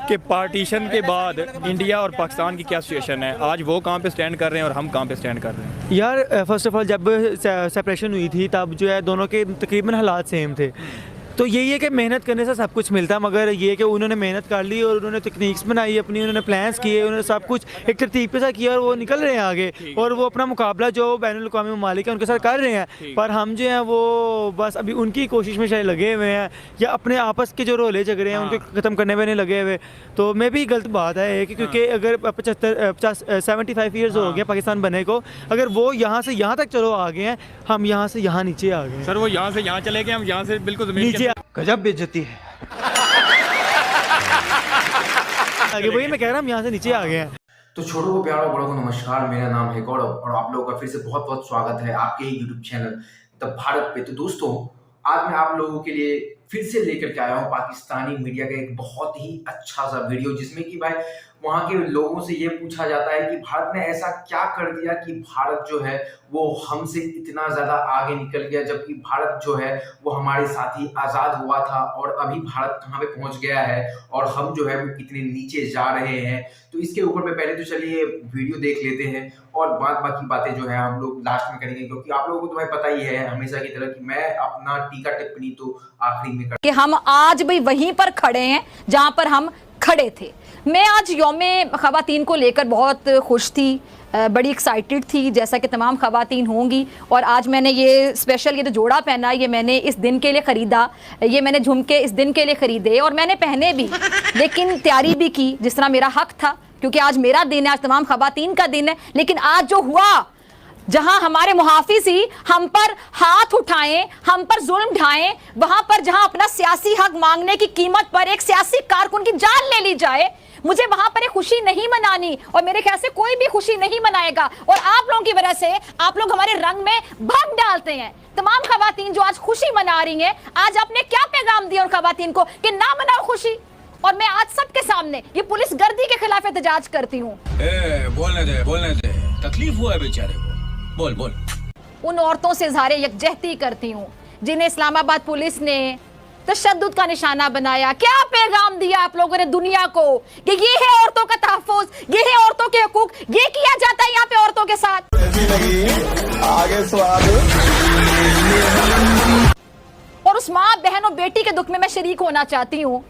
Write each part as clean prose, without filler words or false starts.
कि पार्टीशन के बाद इंडिया और पाकिस्तान की क्या सिचुएशन है। आज वो कहाँ पे स्टैंड कर रहे हैं और हम कहाँ पे स्टैंड कर रहे हैं। यार फर्स्ट ऑफ ऑल जब सेपरेशन हुई थी तब जो है दोनों के तकरीबन हालात सेम थे। तो यही है कि मेहनत करने से सब कुछ मिलता है, मगर ये है कि उन्होंने मेहनत कर ली और उन्होंने तकनीक्स बनाई अपनी, उन्होंने प्लान्स किए, उन्होंने सब कुछ एक तरतीब के साथ किया और वो निकल रहे हैं आगे और वो अपना मुकाबला जो बैनुल-अक़वामी ममालिक है उनके साथ कर रहे हैं। पर हम जो हैं वो बस अभी उनकी कोशिश में शायद लगे हुए हैं या अपने आपस के जो रोले झगड़े हैं उनको ख़त्म करने में नहीं लगे हुए। तो मैं भी गलत बात है कि क्योंकि अगर 75 ईयर्स हो गया पाकिस्तान बने को, अगर वो यहाँ से यहाँ तक चलो आ गए हैं, हम यहाँ से यहाँ नीचे आ गए। सर वो यहाँ से यहाँ चले गए, हम यहाँ से बिल्कुल नीचे गजब बेइज्जती है। आगे वही मैं कह रहा हूँ, हम यहाँ से नीचे आ गए हैं। तो छोटों को प्यारों बड़ों को नमस्कार, मेरा नाम है गौरव और आप लोगों का फिर से बहुत बहुत स्वागत है आपके ही यूट्यूब चैनल द भारत पे। तो दोस्तों आज मैं आप लोगों के लिए फिर से लेकर के आया हूँ पाकिस्तानी मीडिया का एक बहुत ही अच्छा सा वीडियो, जिसमें कि भाई वहाँ के लोगों से ये पूछा जाता है कि भारत ने ऐसा क्या कर दिया कि भारत जो है वो हमसे इतना ज्यादा आगे निकल गया, जबकि भारत जो है वो हमारे साथ ही आजाद हुआ था और अभी भारत कहाँ पे पहुंच गया है और हम जो है वो कितने नीचे जा रहे हैं। तो इसके ऊपर में पहले तो चलिए वीडियो देख लेते हैं और बाकी बातें जो है हम लोग लास्ट में करेंगे, क्योंकि आप लोगों को तो भाई पता ही है हमेशा की तरह कि मैं अपना टीका टिप्पणी तो आखिरी में कि हम आज भी वहीं पर खड़े हैं जहां पर हम खड़े थे। मैं आज यौमे ख़वातीन को लेकर बहुत खुश थी, बड़ी एक्साइटेड थी, जैसा कि तमाम ख़वातीन होंगी। और आज मैंने ये स्पेशल ये जो जोड़ा पहना, ये मैंने इस दिन के लिए ख़रीदा, ये मैंने झुमके इस दिन के लिए ख़रीदे और मैंने पहने भी, लेकिन तैयारी भी की जिस तरह मेरा हक था, क्योंकि आज मेरा दिन है, आज तमाम ख़वातीन का दिन है। लेकिन आज जो हुआ, जहां हमारे मुहाफिज ही हम पर हाथ उठाएं, हम पर जुल्म ढाएं, वहां पर जहां अपना सियासी हक मांगने की कीमत पर एक सियासी कारकुन की जान ले ली जाए, मुझे वहां पर एक खुशी नहीं मनानी और मेरे ख्याल से कोई भी खुशी नहीं मनाएगा। और आप लोगों की वजह से आप लोग हमारे रंग में भंग डालते हैं। तमाम खवातीन जो आज खुशी मना रही हैं, आज आपने क्या पैगाम दिया उन खवातीन को कि ना मनाओ खुशी। और मैं आज सबके सामने ये पुलिस गर्दी के खिलाफ एहतजाज करती हूँ। बोलने दे, तकलीफ हुआ है बेचारे को, बोल बोल। उन औरतों से इज़हारे यकजहती करती हूँ जिन्हें इस्लामाबाद पुलिस ने तशद्दुद का निशाना बनाया। क्या पैगाम दिया आप लोगों ने दुनिया को कि ये है औरतों का तहफ़्फ़ुज़, ये है औरतों के हकूक, ये किया जाता है यहाँ पे औरतों के साथ। आगे स्वाद। और उस माँ बहन और बेटी के दुख में मैं शरीक होना चाहती हूँ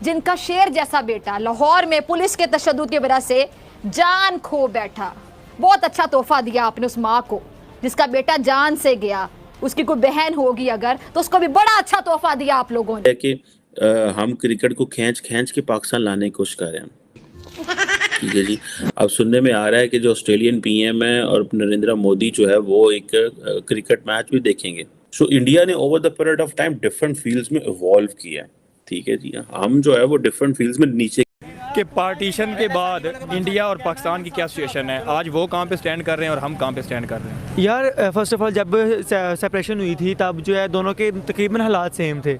जिनका शेर जैसा बेटा लाहौर में पुलिस के तशद्दुद की वजह से जान खो बैठा। बहुत अच्छा तोहफा दिया आपने उस माँ को जिसका बेटा जान से गया। उसकी कोई बहन होगी अगर, तो उसको भी बड़ा अच्छा तोहफा दिया आप लोगों ने। कि हम क्रिकेट को खींच के पाकिस्तान लाने की कोशिश कर रहे हैं। ठीक है जी। अब सुनने में आ रहा है कि जो ऑस्ट्रेलियन पीएम है और नरेंद्र मोदी जो है वो एक क्रिकेट मैच भी देखेंगे। सो इंडिया ने over the period of time different fields में इवॉल्व किया है। ठीक है जी। हम जो है वो डिफरेंट फील्ड्स में नीचे कि पार्टीशन के बाद इंडिया और पाकिस्तान की क्या सिचुएशन है। आज वो कहाँ पे स्टैंड कर रहे हैं और हम कहाँ पे स्टैंड कर रहे हैं। यार फर्स्ट ऑफ ऑल जब सेपरेशन हुई थी तब जो है दोनों के तकरीबन हालात सेम थे।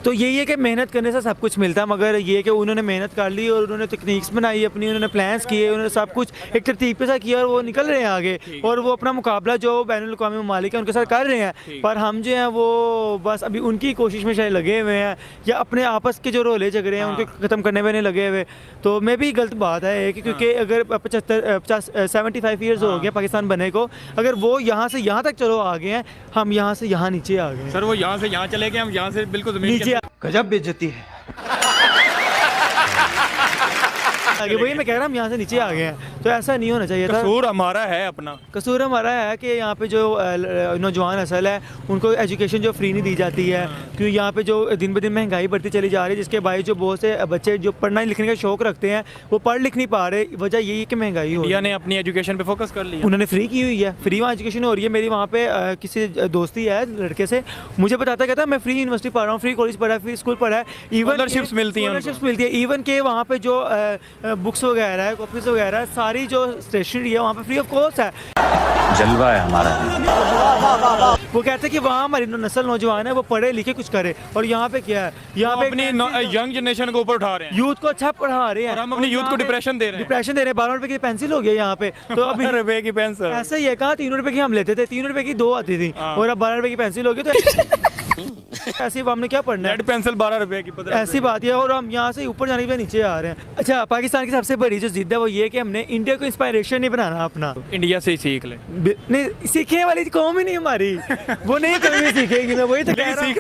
तो यही है कि मेहनत करने से सब कुछ मिलता है, मगर ये है कि उन्होंने मेहनत कर ली और उन्होंने तकनीक्स बनाई अपनी, उन्होंने प्लान्स किए, उन्होंने सब कुछ एक तरतीब के साथ किया और वो निकल रहे हैं आगे और वो अपना मुकाबला जो बैनुल-अक़वामी ममालिक है उनके साथ कर रहे हैं। पर हम जो हैं वो बस अभी उनकी कोशिश में शायद लगे हुए हैं या अपने आपस के जो रोले झगड़े हैं उनको ख़त्म करने में नहीं लगे हुए। तो मैं भी गलत बात है कि क्योंकि अगर 75 ईयर्स हो गया पाकिस्तान बने को, अगर वो यहाँ से यहाँ तक चलो आ गए हैं, हम यहाँ से यहाँ नीचे आ गए। सर वो यहाँ से यहाँ चले गए, हम यहाँ से बिल्कुल नीचे गजब बेइज्जती है। आगे वही मैं कह रहा हूँ, हम यहाँ से नीचे आ गए हैं। तो ऐसा नहीं होना चाहिए था। कसूर हमारा है, अपना कसूर हमारा है कि यहाँ पे जो नौजवान असल है उनको एजुकेशन जो फ्री नहीं दी जाती है, क्योंकि यहाँ पे जो दिन ब दिन महंगाई बढ़ती चली जा रही है, जिसके बाई जो बहुत से बच्चे जो पढ़ना लिखने का शौक रखते हैं वो पढ़ लिख नहीं पा रहे। वजह यही है कि महंगाई हो रही है। इंडिया ने अपनी एजुकेशन पे फोकस कर लिया, उन्होंने फ्री की हुई है, फ्री वहाँ एजुकेशन हो रही है। मेरी वहाँ पे किसी दोस्ती है लड़के से, मुझे बताता कहता मैं फ्री यूनिवर्सिटी पढ़ रहा हूँ, फ्री कॉलेज पढ़ा है, फ्री स्कूल पढ़ा है, इवन स्कॉलरशिप्स मिलती हैं, इवन के वहाँ पे जो बुक्स वगैरह है, कॉपीज वगैरह, सारी जो स्टेशनरी है वहाँ पे फ्री ऑफ कॉस्ट है। जलवा है हमारा। वो कहते हैं कि वहाँ हमारी नस्ल नौजवान है वो पढ़े लिखे कुछ करे, और यहाँ पे क्या है, यहाँ पे अपनी यंग जनरेशन को ऊपर उठा रहे हैं, यूथ को अच्छा पढ़ा रहे हैं और हम अपनी यूथ को डिप्रेशन दे रहे हैं। 12 रुपए की पेंसिल हो गई यहाँ पे। तो अभी रुपए की पेंसिल ऐसा ही है, कहा 3 रुपए की हम लेते थे, 3 रुपए की 2 आती थी और अब 12 रुपए की पेंसिल हो गई। तो ऐसी हमने क्या पढ़ना है? रेड पेंसिल 12 रुपए की, 15 ऐसी बात है, और हम यहाँ से ऊपर जाने के लिए नीचे आ रहे हैं। अच्छा, पाकिस्तान की सबसे बड़ी जो जिद है वो ये है कि हमने इंडिया को इंस्पायरेशन नहीं बनाना अपना। इंडिया से ही सीख ले। नहीं, सीखने वाली कौम ही नहीं हमारी, वो नहीं कभी सीखेगी। मैं वही तो कह रहा हूँ,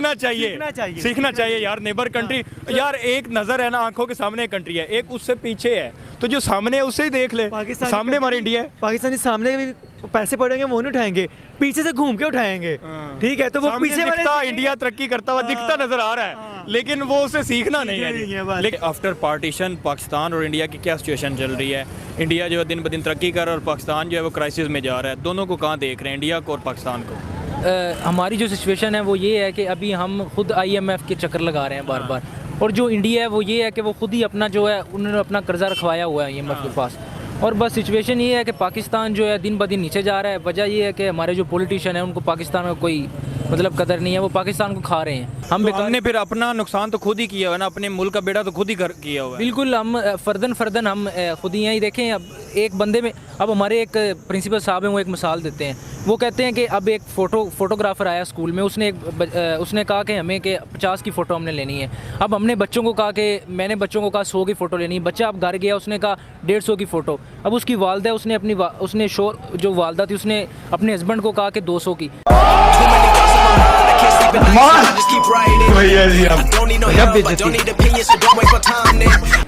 सीखना चाहिए यार। नेबर कंट्री यार, एक नजर है ना, आंखों के सामने एक कंट्री है, एक उससे पीछे है, तो जो सामने है उससे ही देख ले। पाकिस्तान सामने हमारी इंडिया है। पाकिस्तानी सामने भी पैसे पड़ेंगे वो नहीं उठाएंगे, पीछे से घूम के उठाएंगे। ठीक है, तो वो सामने पीछे वाले दिखता इंडिया तरक्की करता हुआ दिखता नजर आ रहा है, लेकिन वो उसे सीखना नहीं नहीं है है। बात। लेकिन आफ्टर पार्टीशन पाकिस्तान और इंडिया की क्या सिचुएशन चल रही है? इंडिया जो है दिन ब दिन तरक्की कर रहा है और पाकिस्तान जो है वो क्राइसिस में जा रहा है। दोनों को कहाँ देख रहे हैं, इंडिया को और पाकिस्तान को? हमारी जो सिचुएशन है वो ये है कि अभी हम खुद IMF के चक्कर लगा रहे हैं बार बार, और जो इंडिया है वो ये है कि वो खुद ही अपना जो है उन्होंने अपना कर्जा रखवाया हुआ है IMF के पास। और बस सिचुएशन ये है कि पाकिस्तान जो है दिन ब दिन नीचे जा रहा है। वजह ये है कि हमारे जो पॉलिटिशियन है उनको पाकिस्तान में कोई मतलब कदर नहीं है, वो पाकिस्तान को खा रहे हैं। हमने फिर अपना नुकसान तो खुद ही किया हुआ है ना, अपने मुल्क का बेड़ा तो खुद ही किया हुआ है। बिल्कुल, हम फर्दन हम खुद ही यही देखें। अब एक बंदे में, अब हमारे एक प्रिंसिपल साहब हैं, वो एक मिसाल देते हैं। वो कहते हैं कि अब एक फोटोग्राफर आया स्कूल में, उसने कहा कि हमें कि 50 की फ़ोटो हमने लेनी है। अब हमने बच्चों को कहा कि मैंने बच्चों को कहा 100 की फ़ोटो लेनी है। बच्चा अब घर गया, उसने कहा 150 की फ़ोटो। अब उसकी वालदा, उसने जो वालदा थी उसने अपने हस्बैंड को कहा कि 200 की।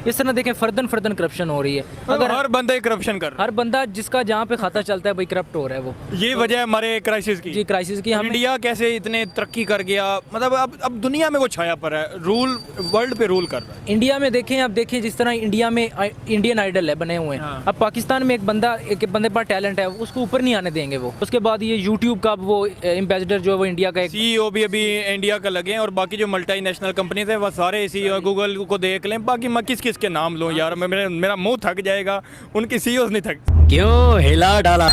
इस तरह देखें फर्दन करप्शन हो रही है। अगर हर बंदा करप्शन कर रहा है, हर बंदा जिसका जहाँ पे खाता चलता है भाई करप्ट हो रहा है। वो ये वजह है हमारे क्राइसिस की। जी, क्राइसिस की। हम इंडिया कैसे इतने तरक्की कर गया, मतलब अब दुनिया में वो छाया पर है, रूल वर्ल्ड पे रूल कर रहा है। इंडिया में देखें, अब देखें जिस तरह इंडिया में इंडियन आइडल है बने हुए हैं। अब पाकिस्तान में एक बंदे पर टैलेंट है, उसको ऊपर नहीं आने देंगे वो। उसके बाद ये यूट्यूब का वो एम्बेसडर जो है वो इंडिया का एक CEO भी अभी इंडिया का लगे हैं, और बाकी जो मल्टीनेशनल कंपनीज है वो सारे CEO गूगल को देख लें। बाकी मैं किस के नाम लूँ यार, मेरा मुंह थक जाएगा, उनकी CEOs नहीं थक। क्यों हिला डाला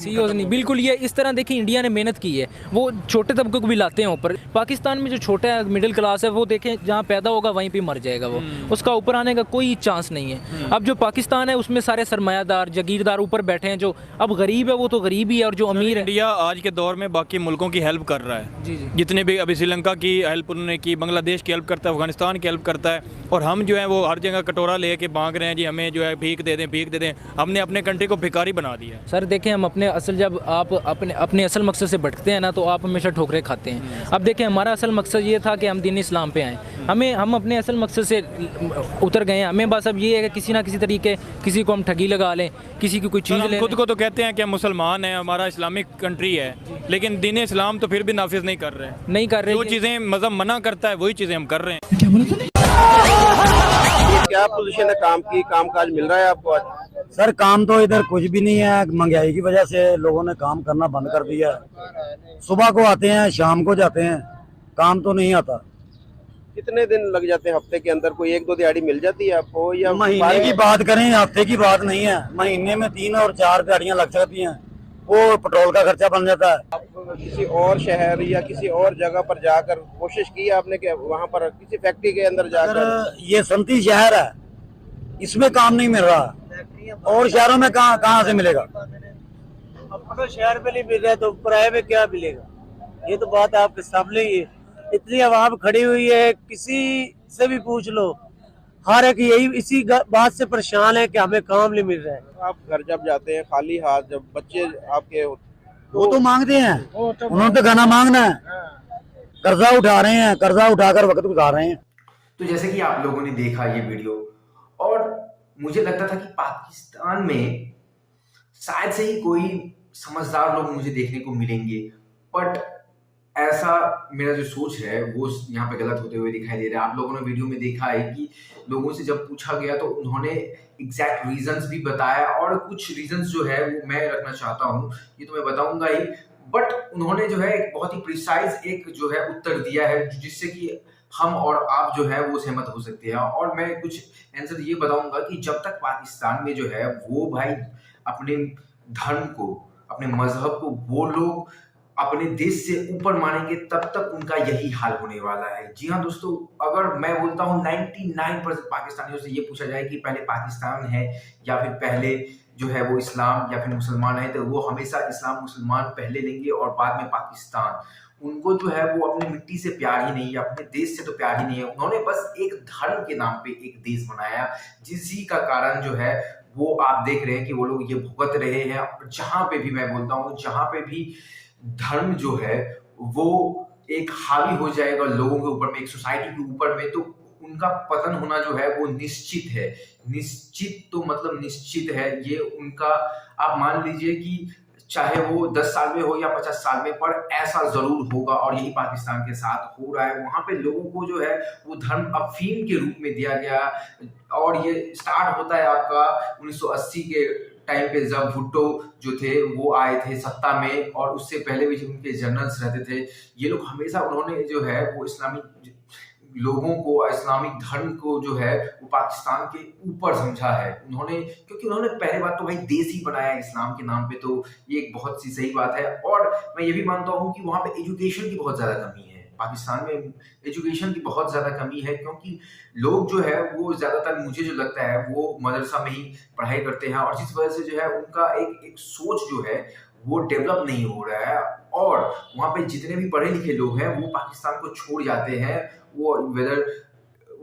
CEOs नहीं। बिल्कुल, ये इस तरह देखिए इंडिया ने मेहनत की है, वो छोटे तबके को भी लाते हैं ऊपर। पाकिस्तान में जो छोटा मिडिल क्लास है वो देखें जहाँ पैदा होगा वहीं पे मर जाएगा वो, उसका ऊपर आने का कोई चांस नहीं है। अब जो पाकिस्तान है उसमें सारे सरमायादार जागीरदार ऊपर बैठे हैं। जो अब गरीब है वो तो गरीब ही है, और जो अमीर है। इंडिया आज के दौर में बाकी मुल्कों की हेल्प कर रहा है। जी। जितने भी अभी श्रीलंका की हेल्प उन्होंने की, बांग्लादेश की हेल्प करता है, अफगानिस्तान की हेल्प करता है, और हम जो है वो हर जगह कटोरा लेके भाग रहे हैं जी, हमें जो है भीख दे दें। हमने अपने कंट्री को भिखारी बना दिया। सर देखें, हम जब आप अपने असल मकसद से भटकते हैं ना, तो आप हमेशा ठोकरें खाते हैं। अब देखें, हमारा असल मकसद ये था कि हम दीन इस्लाम पे आएँ। हम अपने असल मकसद से उतर गए हैं। हमें बस अब ये है कि किसी ना किसी तरीके किसी को हम ठगी लगा लें, किसी की कोई चीज़ लें। खुद को तो कहते हैं कि हम मुसलमान हैं, हमारा इस्लामिक कंट्री है, लेकिन दीन इस्लाम तो फिर भी नाफिज नहीं कर रहे। जो चीज़ें मज़हब मना करता है वही चीज़ें हम कर रहे हैं। क्या पोजीशन है कामकाज मिल रहा है आपको आज? सर काम तो इधर कुछ भी नहीं है, महंगाई की वजह से लोगों ने काम करना बंद कर दिया है। सुबह को आते हैं, शाम को जाते हैं, काम तो नहीं आता। कितने दिन लग जाते हैं हफ्ते के अंदर? कोई 1-2 दिहाड़ी मिल जाती है आपको, या महीने की बात करें, हफ्ते की बात नहीं है। महीने में 3 और 4 दिहाड़ियां लग सकती हैं, वो पेट्रोल का खर्चा बन जाता है। आप किसी और शहर या किसी और जगह पर जाकर कोशिश की आपने कि वहाँ पर किसी फैक्ट्री के अंदर जाकर? ये सनती शहर है, इसमें काम नहीं मिल रहा, और शहरों में कहाँ से मिलेगा? अपने शहर में नहीं मिल रहा है तो पराये में क्या मिलेगा? ये तो बात आपके सामने ही है। इतनी आवाम खड़ी हुई है, किसी से भी पूछ लो, हर एक यही इसी बात से परेशान है कि हमें काम नहीं मिल रहा है। आप घर जब जाते हैं खाली हाथ, जब बच्चे आपके वो तो मांगते हैं, उन्होंने तो गाना मांगना है, कर्जा उठा रहे हैं, कर्जा उठाकर वक्त गुजार रहे हैं। तो जैसे कि आप लोगों ने देखा ये वीडियो, और मुझे लगता था कि पाकिस्तान में शायद से ही कोई समझदार लोग मुझे देखने को मिलेंगे, बट ऐसा मेरा जो सोच है वो यहाँ पे गलत होते हुए दिखाई दे रहा है। आप लोगों ने वीडियो में देखा है कि लोगों से जब पूछा गया तो उन्होंने एग्जैक्ट रीजंस भी बताया, और कुछ रीजंस जो है वो मैं रखना चाहता हूँ, ये तो मैं बताऊंगा ही, बट उन्होंने जो है एक बहुत ही प्रिसाइज एक जो है उत्तर दिया है जिससे कि हम और आप जो है वो सहमत हो सकते हैं। और मैं कुछ आंसर ये बताऊंगा कि जब तक पाकिस्तान में जो है वो भाई अपने धर्म को, अपने मजहब को वो लोग अपने देश से ऊपर मानेंगे, तब तक उनका यही हाल होने वाला है। जी हाँ दोस्तों, अगर मैं बोलता हूँ 99% पाकिस्तानियों से ये पूछा जाए कि पहले पाकिस्तान है या फिर पहले जो है वो इस्लाम या फिर मुसलमान है, तो वो हमेशा इस्लाम मुसलमान पहले लेंगे और बाद में पाकिस्तान। उनको जो है वो अपनी मिट्टी से प्यार ही नहीं है, अपने देश से तो प्यार ही नहीं है। उन्होंने बस एक धर्म के नाम पे एक देश बनाया, जिसी का कारण जो है वो आप देख रहे हैं कि वो लोग ये भुगत रहे हैं। जहां पे भी मैं बोलता हूँ, जहां पे भी धर्म जो है वो एक हावी हो जाएगा लोगों के ऊपर में, एक सोसाइटी के ऊपर में, तो उनका पतन होना जो है वो निश्चित है। निश्चित तो मतलब निश्चित है ये उनका। आप मान लीजिए कि चाहे वो 10 साल में हो या 50 साल में, पर ऐसा जरूर होगा। और यही पाकिस्तान के साथ हो रहा है। वहां पे लोगों को जो है वो धर्म अफीम के रूप में दिया गया। और ये स्टार्ट होता है आपका 1980 के टाइम पे, जब भुट्टो जो थे वो आए थे सत्ता में, और उससे पहले भी जो उनके जनरल्स रहते थे, ये लोग हमेशा उन्होंने जो है वो इस्लामिक लोगों को, इस्लामिक धर्म को जो है वो पाकिस्तान के ऊपर समझा है उन्होंने, क्योंकि उन्होंने पहले बात तो भाई देश ही बनाया इस्लाम के नाम पे, तो ये एक बहुत सी सही बात है। और मैं ये भी मानता हूँ कि वहाँ पे एजुकेशन की बहुत ज़्यादा कमी है। पाकिस्तान में एजुकेशन की बहुत ज़्यादा कमी है, क्योंकि लोग जो है वो ज़्यादातर, मुझे जो लगता है, वो मदरसा में ही पढ़ाई करते हैं, और जिस वजह से जो है उनका एक सोच जो है वो डेवलप नहीं हो रहा है। और वहाँ पे जितने भी पढ़े लिखे लोग हैं वो पाकिस्तान को छोड़ जाते हैं। वो वेदर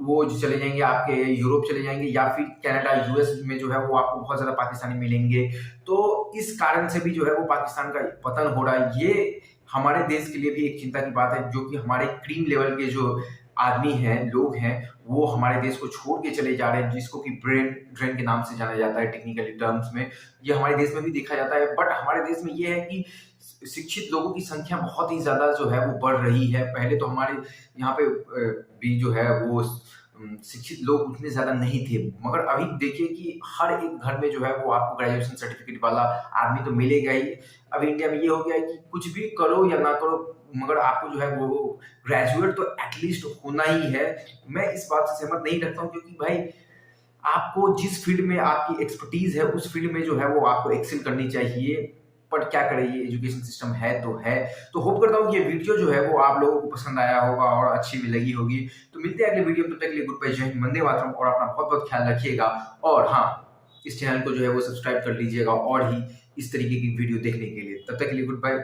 वो जो चले जाएंगे आपके यूरोप चले जाएंगे, या फिर कनाडा, यूएस में जो है वो आपको बहुत ज़्यादा पाकिस्तानी मिलेंगे। तो इस कारण से भी जो है वो पाकिस्तान का पतन हो रहा है। ये हमारे देश के लिए भी एक चिंता की बात है, जो कि हमारे क्रीम लेवल के जो आदमी हैं, लोग हैं, वो हमारे देश को छोड़ के चले जा रहे हैं, जिसको कि ब्रेन ड्रेन के नाम से जाना जाता है टेक्निकली टर्म्स में। ये हमारे देश में भी देखा जाता है। बट हमारे देश में ये है कि शिक्षित लोगों की संख्या बहुत ही ज़्यादा जो है वो बढ़ रही है। पहले तो हमारे यहाँ पे भी जो है वो शिक्षित लोग उतने ज़्यादा नहीं थे, मगर अभी देखिए कि हर एक घर में जो है वो आपको ग्रेजुएशन सर्टिफिकेट वाला आदमी तो मिलेगा ही। अभी इंडिया में ये हो गया है कि कुछ भी करो या ना करो, मगर आपको जो है वो ग्रेजुएट तो एटलीस्ट होना ही है। मैं इस बात से सहमत नहीं रखता हूँ, क्योंकि भाई आपको जिस फील्ड में आपकी एक्सपर्टीज है उस फील्ड में जो है वो आपको एक्सेल करनी चाहिए। पर क्या करें, ये एजुकेशन सिस्टम है तो है। तो होप करता हूँ कि ये वीडियो जो है वो आप लोगों को पसंद आया होगा और अच्छी भी लगी होगी। तो मिलते हैं अगले वीडियो में, तब तक के लिए गुड बाय, जय हिंद, वंदे मातरम, और अपना बहुत बहुत ख्याल रखिएगा। और हाँ, इस चैनल को जो है वो सब्सक्राइब कर लीजिएगा और ही इस तरीके की वीडियो देखने के लिए। तब तक के लिए गुड बाय।